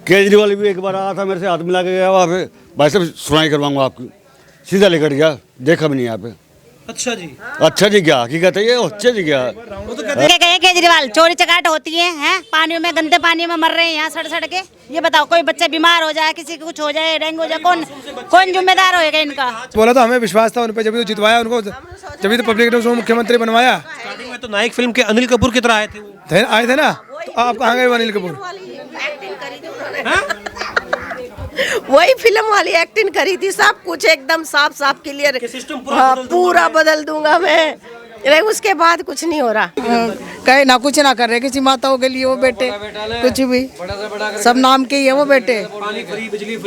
केजरीवाल भी एक बार आया था, मेरे से हाथ मिला के गया वहाँ पे, भाई साहब सुनाई करवाऊंगा आपकी, सीधा लेकर गया, देखा भी नहीं यहाँ पे। अच्छा जी, अच्छा जी क्या हकीकत है ये, अच्छे जी क्या। वो तो कहते हैं गए केजरीवाल, चोरी चकाट होती है, हैं पानी में, गंदे पानी में मर रहे हैं यहाँ सड़ सड़ के। ये बताओ, कोई बच्चा बीमार हो जाए, किसी को कुछ हो जाए, डेंगू हो जाए, कौन जिम्मेदार होएगा इनका? बोला तो हमें विश्वास था उन पे, जब तो जितवाया उनको, जब तो पब्लिक ने उसको मुख्यमंत्री बनवाया। स्टार्टिंग में तो नायक फिल्म के अनिल कपूर की तरह आए थे वो। आए थे ना, तो आप कहाँ गए अनिल कपूर? वही फिल्म वाली एक्टिंग करी थी, सब कुछ एकदम साफ साफ क्लियर, पूरा बदल दूंगा मैं, लेकिन उसके बाद कुछ नहीं हो रहा। कहे ना कुछ ना कर रहे किसी माताओं के लिए वो बेटे, कुछ भी सब नाम के ही है वो बेटे।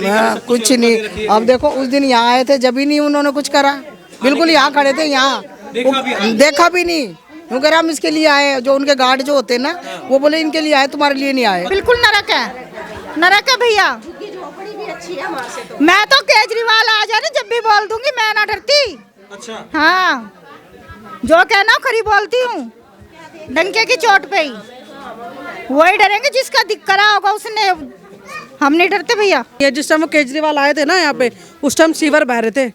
हाँ, कुछ नहीं। अब देखो उस दिन यहाँ आए थे, जब भी नहीं उन्होंने कुछ करा, बिल्कुल यहाँ खड़े थे, यहाँ देखा भी नहीं। क्यों कह रहे हम इसके लिए आए, जो उनके गार्ड जो होते हैं ना, वो बोले इनके लिए आए, तुम्हारे लिए नहीं आए। बिल्कुल नरक है, नरक है भैया। मैं तो केजरीवाल आ जाए जब भी बोल दूंगी, मैं ना डरती। अच्छा हाँ, जो कहना खरी बोलती हूँ, डंके की चोट पे ही। वही डरेंगे जिसका दिख करा होगा उसने, हम नहीं डरते भैया। ये जिस टाइम वो केजरीवाल आए थे ना यहाँ पे, उस टाइम सीवर बह रहे थे,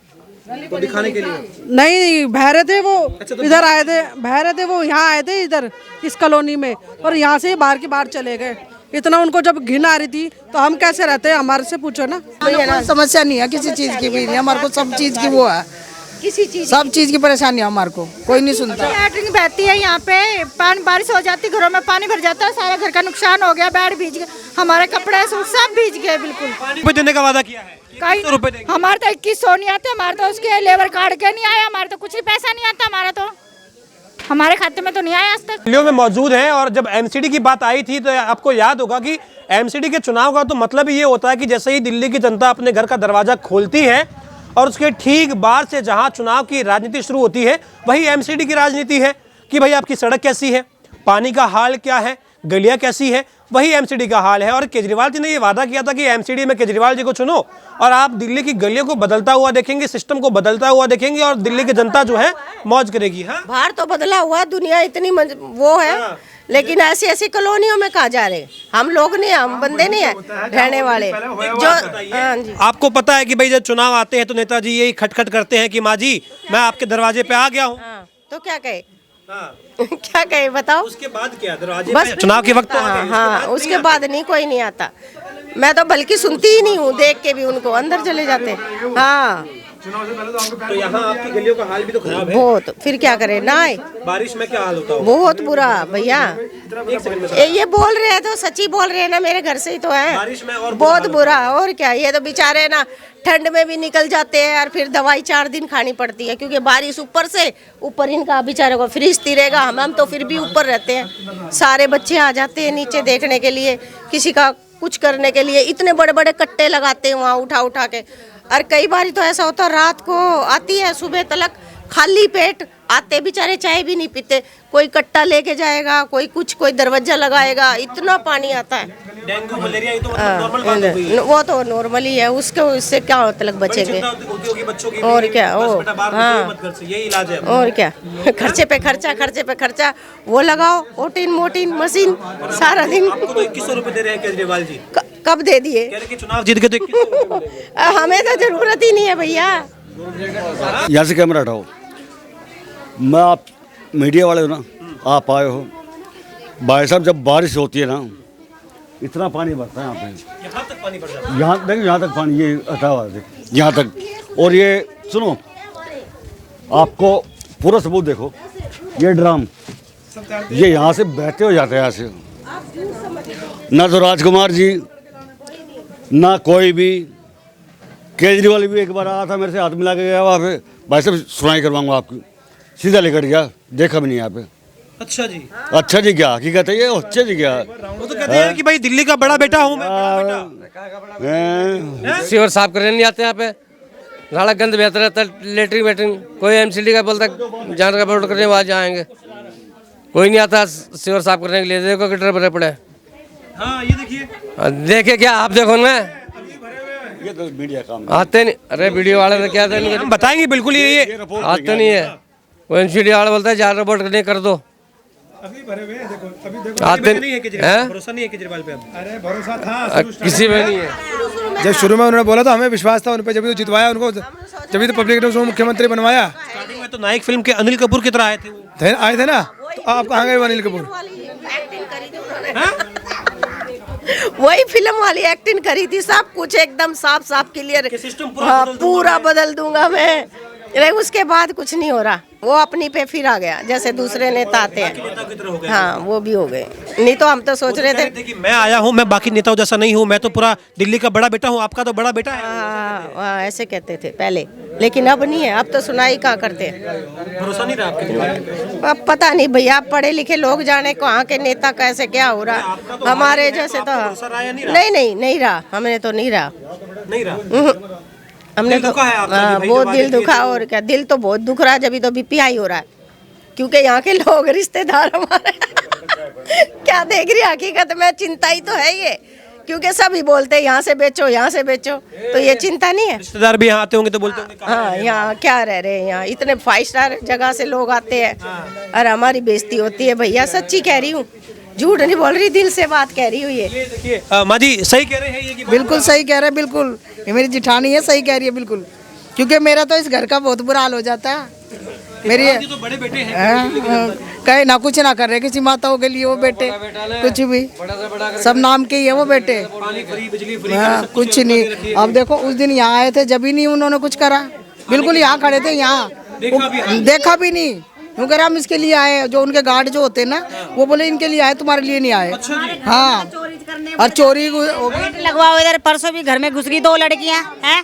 तो दिखाने के लिए नहीं बह रहे थे वो, इधर आए थे, बह रहे थे वो, यहाँ आए थे इधर इस कॉलोनी में, और यहाँ से बाहर के बाहर चले गए। इतना उनको जब घिन आ रही थी तो हम कैसे रहते हैं, हमारे से पूछो ना। कोई समस्या नहीं है किसी चीज की भी नहीं, हमारे को सब चीज की वो है, किसी चीज सब चीज की परेशानी है हमारे को, कोई नहीं सुनता। लैटरिन बहती है यहाँ पे, पानी बारिश हो जाती, घरों में पानी भर जाता है, सारा घर का नुकसान हो गया, बेड भीज गए, हमारे कपड़े सूट सब भीज गए बिल्कुल। पानी देने का वादा किया है, ₹21 देंगे। हमारे तो 2100 नहीं आते, हमारे तो उसके लेबर कार्ड के नहीं आए, हमारे तो कुछ भी पैसा नहीं आता, हमारा तो हमारे खाते में तो नहीं आया आज तक। दिल्ली में मौजूद हैं, और जब एमसीडी की बात आई थी तो आपको याद होगा कि एमसीडी के चुनाव का तो मतलब ही ये होता है कि जैसे ही दिल्ली की जनता अपने घर का दरवाजा खोलती है और उसके ठीक बाहर से जहां चुनाव की राजनीति शुरू होती है, वही एमसीडी की राजनीति है कि भाई आपकी सड़क कैसी है, पानी का हाल क्या है, गलियां कैसी है, वही एमसीडी का हाल है। और केजरीवाल जी ने ये वादा किया था कि एमसीडी में केजरीवाल जी को चुनो और आप दिल्ली की गलियों को बदलता हुआ देखेंगे, सिस्टम को बदलता हुआ देखेंगे, और दिल्ली की जनता जो है मौज करेगी। हाँ, बाहर तो बदला हुआ, दुनिया इतनी वो है, लेकिन ऐसी ऐसी कॉलोनियों में कहा जा रहे, हम लोग नहीं, हम बंदे नहीं है रहने वाले जो। हाँ जी, आपको पता है कि भाई जब चुनाव आते हैं तो नेताजी यही खटखट करते हैं कि माँ जी मैं आपके दरवाजे पे आ गया हूँ। हाँ, तो क्या कहे, हाँ। क्या कहे बताओ। उसके बाद क्या, दरवाजे बस पे चुनाव के वक्त तो आ हाँ, गए, हाँ, उसके बाद नहीं, कोई नहीं आता। मैं तो बल्कि सुनती ही नहीं हूँ, देख के भी उनको अंदर चले जाते। हाँ, तो यहाँ आपकी गलियों का हाल भी तो खराब है बहुत, फिर क्या करे ना आए, बारिश में क्या हाल होता है? बहुत बुरा भैया। ये बोल रहे हैं तो सच्ची बोल रहे हैं ना, मेरे घर से ही तो है, बारिश में और बहुत बुरा। और क्या, ये तो बेचारे ना ठंड में भी निकल जाते हैं, और फिर दवाई 4 दिन खानी पड़ती है, क्योंकि बारिश ऊपर से ऊपर इनका बेचारे को फ्रीजती रहेगा। हम तो फिर भी ऊपर रहते हैं, सारे बच्चे आ जाते हैं नीचे देखने के लिए, किसी का कुछ करने के लिए, इतने बड़े बड़े कट्टे लगाते हैं वहाँ उठा उठा के। और कई बार तो ऐसा होता है, रात को आती है, सुबह तलक खाली पेट आते बेचारे, चाय भी नहीं पीते, कोई कट्टा लेके जाएगा, कोई कुछ, कोई दरवाजा लगाएगा, इतना पानी आता है। डेंगू मलेरिया ये तो नॉर्मल बात हो गई। वो तो नॉर्मल ही है, उसको उससे क्या तलक बचेंगे, होती होगी बच्चों की, और क्या। ओ हाँ, यही इलाज है। और क्या, खर्चे पे खर्चा, खर्चे पे खर्चा, वो लगाओ ओटिन मोटिन मशीन सारा दिन। आपको तो ₹2100 दे रहे हैं केजरीवाल जी, कब दे दिए? कह रहे कि चुनाव जीत के तो 2100 दे रहे हैं। हमें तो जरूरत ही नहीं है भैया। यहाँ से कैमरा हटाओ, मैं आप मीडिया वाले हो ना, आप आए हो भाई साहब, जब बारिश होती है ना इतना पानी भरता है यहाँ पे, यहाँ तक पानी भर जाता है। यहाँ देखो, यहाँ तक पानी, ये हटा हुआ है यहाँ तक। और ये सुनो, आपको पूरा सबूत देखो, ये ड्राम ये यहाँ से बहते हो जाते हैं, यहाँ से ना तो राजकुमार जी ना कोई भी, केजरीवाल भी एक बार आया था, मेरे से हाथ मिला के गया वहाँ पे, भाई साहब सुनाई करवाऊंगा आपकी, सीधा लेकर गया, देखा भी नहीं यहाँ पे। अच्छा जी, अच्छा जी क्या हकीकत है ये, अच्छे जी क्या। वो तो कहते हैं कि भाई दिल्ली का बड़ा बेटा हूँ मैं, बड़ा बेटा। सीवर साफ करने नहीं आते यहाँ पे, नाला गंद बेहतर रहता है, लेटरिन वेटरिन, कोई एमसीडी का बोलता जान का बोर्ड करने वहाँ जाएंगे, कोई नहीं आता सीवर साफ करने के लिए। देखो गटर भरे पड़े। हाँ, ये देखिए, देखे क्या आप, देखो ना, ये तो मीडिया काम आते नहीं। अरे वीडियो वाले तो क्या थे, हम बताएंगे बिल्कुल, ये आते नहीं है। वो एमसीडी वाला बोलता है जा रिपोर्ट करने कर दो, अभी भरे हुए हैं, देखो अभी देखो। आते नहीं है केजरीवाल, हैं? भरोसा नहीं है केजरीवाल पे अब। अरे भरोसा था किसी में नहीं है। जब शुरू में उन्होंने बोला तो हमें विश्वास था उन पर, जब तो जितवाया उनको, जब तो पब्लिक ने उसको मुख्यमंत्री बनवाया। स्टार्टिंग में तो नायक फिल्म के अनिल कपूर की तरह आए थे वो। आए थे ना, तो आप कहाँ गए अनिल कपूर? एक्टिंग करी थी उन्होंने। वही फिल्म वाली एक्टिंग करी थी, सब कुछ एकदम साफ साफ क्लियर। सिस्टम पूरा बदल दूंगा मैं, लेकिन उसके बाद कुछ नहीं हो रहा। वो अपनी पे फिर आ गया, जैसे दूसरे नेता आते हैं। हाँ, वो भी हो गए। नहीं तो हम तो सोच रहे थे कि मैं आया हूँ, मैं बाकी नेताओं जैसा नहीं हूँ, मैं तो पूरा दिल्ली का बड़ा बेटा हूँ, आपका तो बड़ा बेटा है। हाँ, ऐसे कहते थे पहले, लेकिन अब नहीं है। अब तो सुनाई कहाँ करते हैं। भरोसा नहीं रहा आपके केजरीवाल। अब पता नहीं भैया, पढ़े लिखे लोग जाने कहाँ के नेता कैसे क्या हो रहा। हमारे जैसे तो नहीं रहा, हमने तो नहीं रहा। नहीं रहा। हमने तो बहुत दिल दुखा। और क्या, दिल तो बहुत दुख रहा है, जब तो बीपीआई हो रहा है, क्योंकि यहाँ के लोग रिश्तेदार हमारे क्या देख रही हकीकत में, चिंता ही तो है ये, क्योंकि सभी बोलते हैं यहाँ से बेचो, यहाँ से बेचो, तो ये चिंता नहीं है। रिश्तेदार भी यहाँ आते होंगे तो बोलते होंगे हाँ, यहाँ क्या रह रहे हैं, यहाँ इतने 5 स्टार जगह से लोग आते हैं और हमारी बेइज्जती होती है। भैया सच्ची कह रही हूँ, झूठ नहीं बोल रही, दिल से बात कह रही हूँ ये। देखिए माँ जी सही कह रहे हैं ये कि बिल्कुल सही कह रहे हैं, बिल्कुल। ये मेरी जिठानी है, सही कह रही है बिल्कुल। क्योंकि मेरा तो इस घर का बहुत बुरा हाल हो जाता है। मेरी ये तो बड़े बेटे हैं। कहीं ना कुछ ना कर रहे किसी माताओं के लिए वो बेटे, कुछ भी सब नाम के ही है वो बेटे। पानी फ्री, बिजली फ्री, हाँ, कुछ नहीं। अब देखो उस दिन यहाँ आए थे, जब ही नहीं उन्होंने कुछ करा। बिल्कुल यहाँ खड़े थे, यहाँ देखा भी नहीं। क्योंकि हम इसके लिए आए, जो उनके गार्ड जो होते हैं ना, वो बोले इनके लिए आए, तुम्हारे लिए नहीं आए। हाँ, और चोरी हो गई। लगवाओ इधर, परसों भी घर में घुस गई 2 लड़कियां हैं,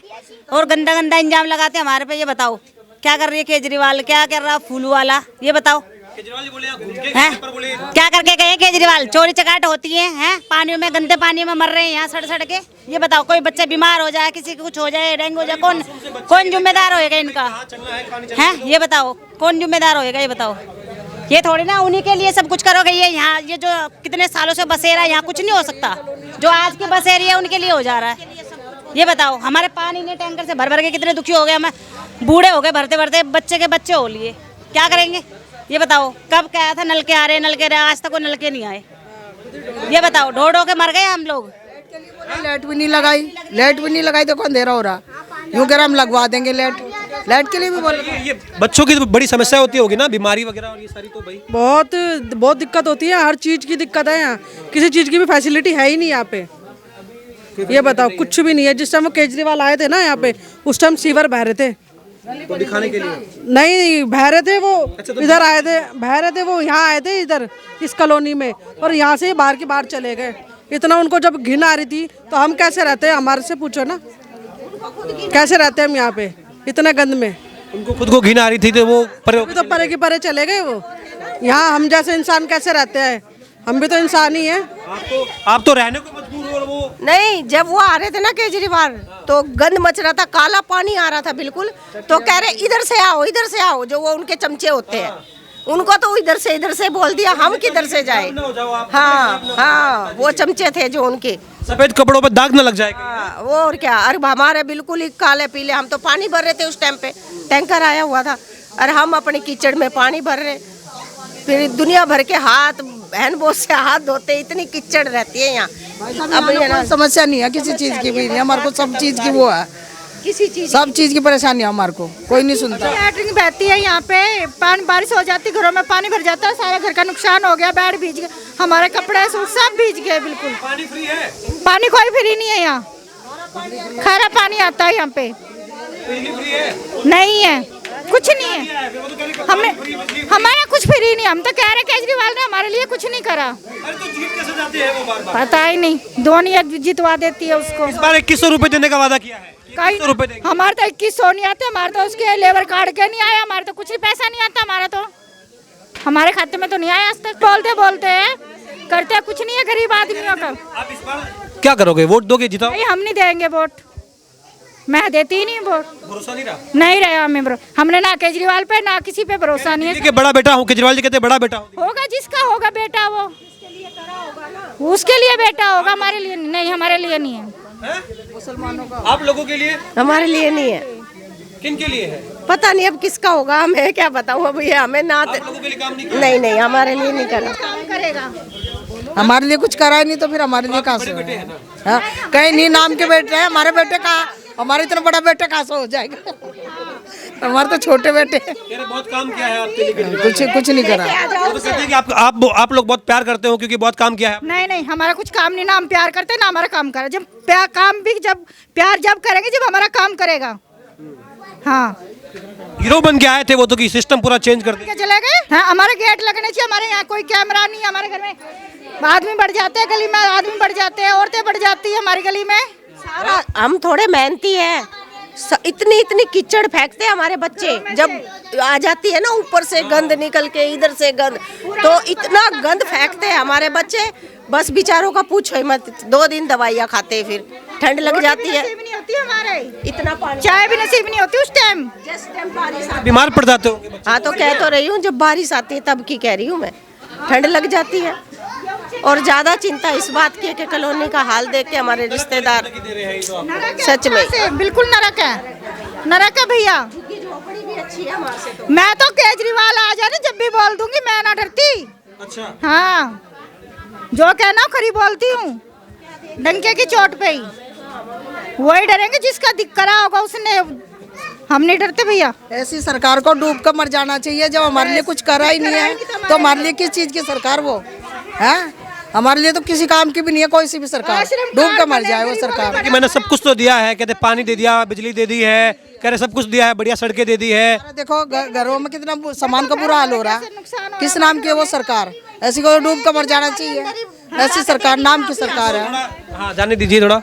और गंदा गंदा इंजाम लगाते हमारे पे। ये बताओ क्या कर रही है केजरीवाल, क्या कर रहा फूलू वाला, ये बताओ। केजरीवाल जी बोले यहाँ घूम के हैं पर बोले क्या करके गए केजरीवाल? चोरी चकाट होती है, हैं पानियों में, गंदे पानी में मर रहे हैं यहाँ सड़ सड़ के। ये बताओ, कोई बच्चा बीमार हो जाए, किसी को कुछ हो जाए, डेंगू हो जाए, कौन जिम्मेदार होएगा इनका? हैं ये बताओ, कौन जिम्मेदार होएगा? ये बताओ। ये थोड़ी ना उन्हीं के लिए सब कुछ करोगे। ये यहाँ ये जो कितने सालों से बसेरा, यहाँ कुछ नहीं हो सकता। जो आज की बसेरी है उनके लिए हो जा रहा है। ये बताओ, हमारे पानी ने टैंकर से भर भर के कितने दुखी हो गए, हमें बूढ़े हो गए भरते भरते, बच्चे के बच्चे हो लिए, क्या करेंगे? ये बताओ, कब क्या था नलके आ रहे, नलके रहे, आज तक वो नलके नहीं आए। ये बताओ, ढो ढो के मर गए हम लोग। लाइट भी नहीं लगाई तो कौन अंधेरा हो रहा। यूँ कह रहा हम लगवा देंगे लाइट के लिए भी बोल। ये बच्चों की तो बड़ी समस्या होती होगी ना, बीमारी वगैरह और ये सारी, तो भाई बहुत दिक्कत होती है। हर चीज़ की दिक्कत है यहाँ, किसी चीज़ की भी फैसिलिटी है ही नहीं यहाँ पे। ये बताओ, कुछ भी नहीं है। जिस टाइम वो केजरीवाल आए थे ना यहाँ पे, उस टाइम सीवर बह रहे थे, तो दिखाने के लिए नहीं बह रहे थे वो। इधर आए थे, बह रहे थे वो, यहाँ आए थे इधर इस कॉलोनी में, और यहाँ से बाहर के बाहर चले गए। इतना उनको जब घिन आ रही थी तो हम कैसे रहते हैं? हमारे से पूछो ना, कैसे रहते हैं हम यहाँ पे इतने गंद में? उनको खुद को घिन आ रही थी तो वो तो परे के परे चले गए वो। यहाँ हम जैसे इंसान कैसे रहते हैं? हम भी तो इंसान ही हैं। आप तो रहने को मजबूर हो। वो नहीं, जब वो आ रहे थे ना केजरीवाल, तो गंद मच रहा था, काला पानी आ रहा था बिल्कुल। तो कह रहे इधर से आओ, इधर से आओ। जो वो उनके चमचे होते हैं, उनको तो इधर से बोल दिया, हम किधर से जाए? हाँ, वो चमचे थे जो उनके। सफेद कपड़ों पे दाग न लग जाएगा। हाँ, वो और क्या। अरे हमारे बिल्कुल ही काले पीले, हम तो पानी भर रहे थे उस टाइम पे, टैंकर आया हुआ था, और हम अपने कीचड़ में पानी भर रहे। फिर दुनिया भर के हाथ, हैंड वॉश से हाथ धोते, इतनी कीचड़ रहती है यहाँ। अब ये ना समस्या नहीं है किसी चीज़ की भी, हमारे को सब चीज़ की वो है, किसी चीज सब चीज़ की परेशानी है हमारे को, कोई नहीं सुनता। लैटरिन बहती है यहाँ पे, पानी बारिश हो जाती, घरों में पानी भर जाता है, सारा घर का नुकसान हो गया, बेड भीज गए, हमारे कपड़े सूट सब भीज गए बिल्कुल। पानी फ्री है? पानी कोई फ्री नहीं है यहाँ, खारा पानी आता है यहाँ पे। बिजली फ्री है? नहीं है, कुछ नहीं है। हमें हमारा कुछ फ्री नहीं। हम तो कह रहे केजरीवाल ने हमारे लिए कुछ नहीं करा। अरे तो जीत कैसे जाते हैं वो बार-बार? पता ही नहीं, दुनिया जितवा देती है उसको। इस बार 2100 रुपए देने का वादा किया है। हमारे तो 2100 नहीं आते, हमारे तो उसके लेबर कार्ड के नहीं आया, हमारे तो कुछ भी पैसा नहीं आता, हमारा तो हमारे खाते में तो नहीं आया आज तक। बोलते हैं, करते कुछ नहीं है गरीब आदमियों का। आप इस बार क्या करोगे? वोट दोगे? जिताओ? हम नहीं देंगे वोट, मैं देती ही नहीं वोट। भरोसा नहीं रहा? नहीं रहा हमें, हमने ना केजरीवाल पे ना किसी पे भरोसा नहीं है। बड़ा बेटा हूँ, केजरीवाल जी कहते हैं बड़ा बेटा होगा, जिसका होगा बेटा वो उसके लिए बेटा होगा, हमारे लिए नहीं, हमारे लिए नहीं है। मुसलमानों का? आप लोगों के लिए? हमारे लिए नहीं है। किन के लिए है? पता नहीं अब किसका होगा, हमें क्या बताऊँ अब, ये हमें ना आप लोगों के लिए काम नहीं नहीं नहीं हमारे लिए नहीं करा। काम करेगा हमारे लिए कुछ करा ही नहीं तो फिर हमारे लिए कहाँ से बेटे हैं ना? हाँ, कहीं नहीं नाम के बेटे हैं हमारे, बेटे कहाँ, हमारे इतना बड़ा बेटे कहाँ से हो जाएगा, हमारे तो छोटे बेटे हैं। कह रहे बहुत काम किया है आपके लिए। कुछ नहीं करा। वो तो कहते हैं कि आप लोग बहुत प्यार करते हो क्योंकि बहुत काम किया है। नहीं नहीं हमारा कुछ काम नहीं, ना हम प्यार करते ना हमारा काम करे। जब प्यार जब करेंगे जब हमारा काम करेगा। हाँ हीरो बन के आए थे वो तो कि सिस्टम पूरा चेंज कर दिया। चले गए। हाँ हमारे गेट लगने चाहिए, हमारे यहाँ कोई कैमरा नहीं है। हमारे घर में आदमी बढ़ जाते हैं, गली में आदमी बढ़ जाते हैं, औरतें बढ़ जाती है हमारी गली में। सारा हम थोड़े मेहनती है, इतनी इतनी कीचड़ फेंकते हैं हमारे बच्चे, जब आ जाती है ना ऊपर से गंद निकल के, इधर से गंद, तो इतना गंद फेंकते हैं हमारे बच्चे, बस बेचारों का पूछो ही मत। 2 दिन दवाइयाँ खाते हैं, फिर ठंड लग जाती है, नहीं होती हमारे, इतना पानी, चाय भी नसीब नहीं होती उस टाइम। बीमार पड़ जाते हो। हाँ तो कह तो रही हूँ, जब बारिश आती है तब की कह रही हूँ मैं, ठंड लग जाती है। और ज्यादा चिंता इस बात की है कि कॉलोनी का हाल देख के हमारे रिश्तेदार सच में बिल्कुल नरक है, नरक है भैया। मैं तो केजरीवाल आ जाए ना जब भी बोल दूंगी, मैं ना डरती। अच्छा हाँ जो कहना खरी बोलती हूँ, डंके की चोट पे ही। वही डरेंगे जिसका दिख करा होगा उसने, हम नहीं डरते भैया। ऐसी सरकार को डूब कर मर जाना चाहिए जब हमारे लिए कुछ करा ही नहीं है, तो हमारे लिए किस चीज की सरकार वो है? हमारे लिए तो किसी काम की भी नहीं है कोई सी भी सरकार, डूब कर मर जाए वो सरकार। कि मैंने सब कुछ तो दिया है, कहते पानी दे दिया, बिजली दे दी है, कह रहे सब कुछ दिया है, बढ़िया सड़कें दे दी है। देखो घरों में कितना सामान का बुरा हाल हो रहा है, किस नाम की है वो सरकार? ऐसी को डूब कर मर जाना चाहिए, ऐसी सरकार नाम की सरकार है। हाँ जाने दीजिए थोड़ा।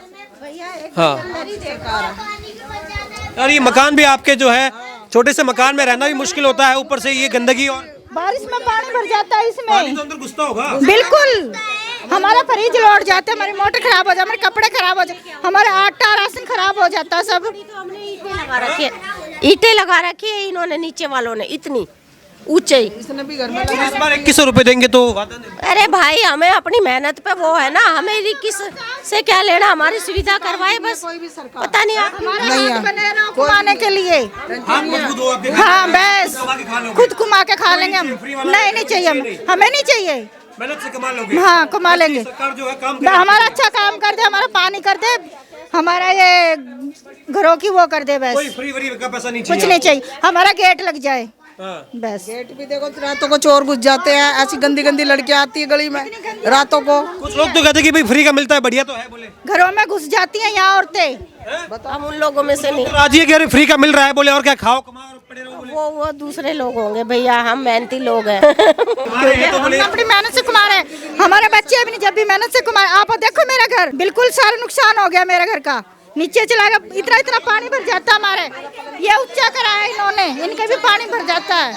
हाँ और ये मकान भी आपके जो है, छोटे से मकान में रहना भी मुश्किल होता है, ऊपर से ये गंदगी और बारिश में पानी भर जाता है इसमें। पानी तो अंदर घुसता होगा। बिल्कुल हमारा फ्रिज लौट जाते, हमारी मोटर खराब हो जाए, हमारे कपड़े खराब हो जाए, हमारे आटा राशन खराब हो जाता है सब। ईंटें लगा रखी है इन्होंने, नीचे वालों ने, इतनी ऊंचे। इस बार 2100 रुपए देंगे तो अरे भाई हमें अपनी मेहनत पे वो है ना, हमें 21 से क्या लेना, हमारी सुविधा करवाए बस। पता नहीं आप कमाने के लिए। हाँ बस खुद कमा के खा लेंगे हम। नहीं चाहिए हमें नहीं चाहिए, मेहनत से कमा लोगे। हाँ कमा लेंगे। सरकार जो है काम हमारा अच्छा काम कर दे, हमारा पानी कर दे, हमारा ये घरों की वो कर दे, बस कोई फ्री का पैसा नहीं चाहिए, कुछ नहीं चाहिए, हमारा गेट लग जाए बस। गेट भी देखो रातों को चोर घुस जाते हैं, ऐसी गंदी गंदी लड़कियां आती है गली में रातों को। कुछ लोग तो कहते हैं कि भाई फ्री का मिलता है, बढ़िया तो है, बोले घरों में घुस जाती हैं यहाँ औरतें। हम उन लोगों में से नहीं। राजी है कि अरे फ्री का मिल रहा है, बोले और क्या खाओ कमाओ और पड़े रहो, बोले। वो दूसरे लोग होंगे भैया, हम मेहनती लोग हैं। हम अपनी मेहनत से कमा रहे हैं, हमारे बच्चे भी नहीं, जब भी मेहनत से कमाए। आप देखो मेरा घर बिल्कुल सारा नुकसान हो गया, मेरे घर का नीचे चला गया, इतना इतना पानी भर जाता है हमारे। ये ऊंचा कराया इन्होंने, इनके भी पानी भर जाता है।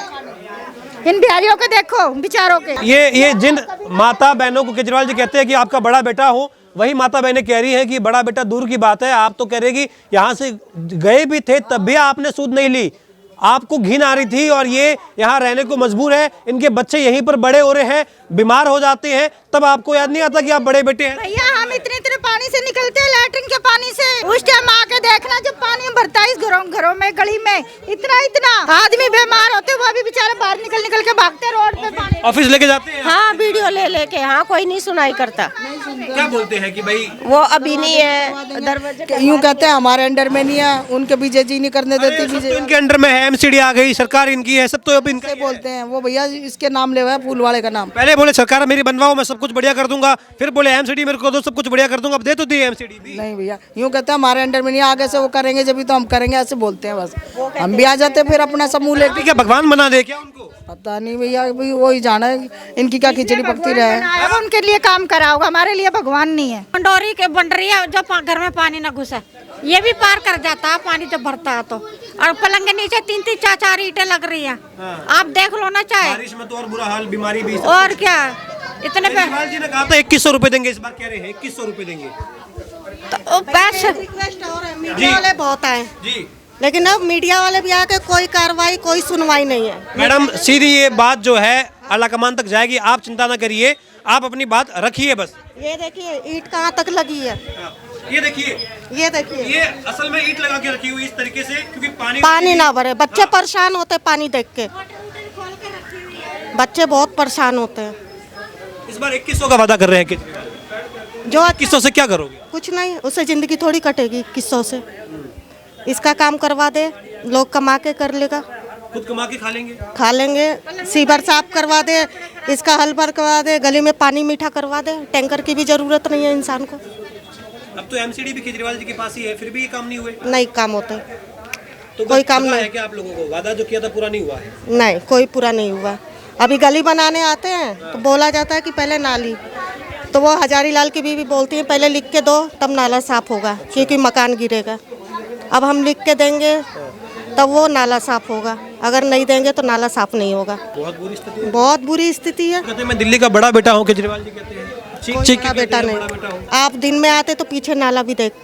इन बिहारियों के देखो बेचारों के। ये जिन माता बहनों को केजरीवाल जी कहते हैं कि आपका बड़ा बेटा हो, वही माता बहनें कह रही हैं कि बड़ा बेटा दूर की बात है, आप तो कह रहे कि यहाँ से गए भी थे तब भी आपने सूद नहीं ली, आपको घिन आ रही थी और ये यहाँ रहने को मजबूर है, इनके बच्चे यहीं पर बड़े हो रहे हैं, बीमार हो जाते हैं, तब आपको याद नहीं आता कि आप बड़े बेटे हैं? भैया हम इतने इतने पानी से निकलते हैं, लैट्रिन के पानी से। उस टाइम आके देखना जब पानी भरता है इस घरों में, गली में इतना इतना आदमी बीमार होते, वो भी बेचारे बाहर निकल के भागते रोड पे पानी। ऑफिस लेके जाते हैं? हाँ वीडियो लेके। हाँ कोई नहीं सुनाई करता। क्या बोलते हैं कि भाई वो अभी नहीं है, दरवाजे यूँ कहते हैं हमारे अंडर में नहीं है, उनके बीजेजी नहीं करने देती। तो इनके अंडर में है, एमसीडी आ गई, सरकार इनकी है, सब तो अब इनके बोलते हैं वो भैया, इसके नाम ले हुआ है फूल वाले का नाम। पहले बोले सरकार मेरी बनवाओ, मैं सब कुछ बढ़िया कर दूंगा, फिर बोले एमसीडी मेरे को दो, सब कुछ बढ़िया कर दूंगा, अब दे तो दी एमसीडी भी। नहीं भैया यूँ कहते हैं हमारे अंडर में नहीं, आगे से वो करेंगे जब भी तो हम करेंगे, ऐसे बोलते हैं बस। हम भी आ जाते फिर अपना समूह लेके। क्या भगवान बना दे क्या उनको? पता नहीं भैया, वो ही जाना है इनकी क्या खिचड़ी पकती रहे। उनके लिए काम करा होगा, हमारे लिए भगवान नहीं है। पंडोरी के बन रही है, जो घर में पानी न घुसे, ये भी पार कर जाता है पानी जब भरता है तो। और पलंग के नीचे 3-3 4-4 ईंटें लग रही है। आप देख लो ना, चाहे बारिश में तो और बुरा हाल, बीमारी भी। और क्या इतने केजरीवाल जी ने कहा था 2100 रुपए देंगे, इस बार कह रहे हैं 2100 रुपए देंगे। तो पैसे मीडिया वाले बहुत आए जी, लेकिन अब मीडिया वाले भी आके कोई कार्रवाई कोई सुनवाई नहीं है। मैडम सीधी ये बात जो है आला कमान तक जाएगी, आप चिंता ना करिए, आप अपनी बात रखिए बस। ये देखिए ईंट कहाँ तक लगी है, ये देखिए, ये असल में ईंट लगा के रखी हुई इस तरीके से, क्योंकि पानी ना भरे। बच्चे परेशान होते हैं पानी देख के, बच्चे बहुत परेशान होते हैं। इस बार 2100 का वादा कर रहे हैं केजरीवाल, जो 2100 से क्या करोगे? कुछ नहीं, उससे जिंदगी थोड़ी कटेगी 2100 से। इसका काम करवा दे, लोग कमा के कर लेगा, खुद कमा के खा लेंगे। सीवर साफ करवा दे, इसका हल भर करवा दे, गली में पानी मीठा करवा दे, टैंकर की भी जरूरत नहीं है इंसान को। अब तो एमसीडी भी केजरीवाल जी के पास ही है, फिर भी ये काम नहीं हुए। नहीं काम होते, तो कोई काम पता नहीं है कि आप लोगों को वादा जो किया था पूरा नहीं हुआ है। नहीं, कोई पूरा नहीं हुआ। अभी गली बनाने आते हैं तो बोला जाता है कि पहले नाली, तो वो हजारी लाल की बीवी बोलती है पहले लिख के दो तब नाला साफ होगा, क्योंकि मकान गिरेगा। अब हम लिख के देंगे तब वो नाला साफ होगा, अगर नहीं देंगे तो नाला साफ नहीं होगा। बहुत बुरी स्थिति है। कहते हैं मैं दिल्ली का बड़ा बेटा हूँ, केजरीवाल जी कहते हैं। कोई बड़ा बेटा नहीं, आप दिन में आते तो पीछे नाला भी देखते।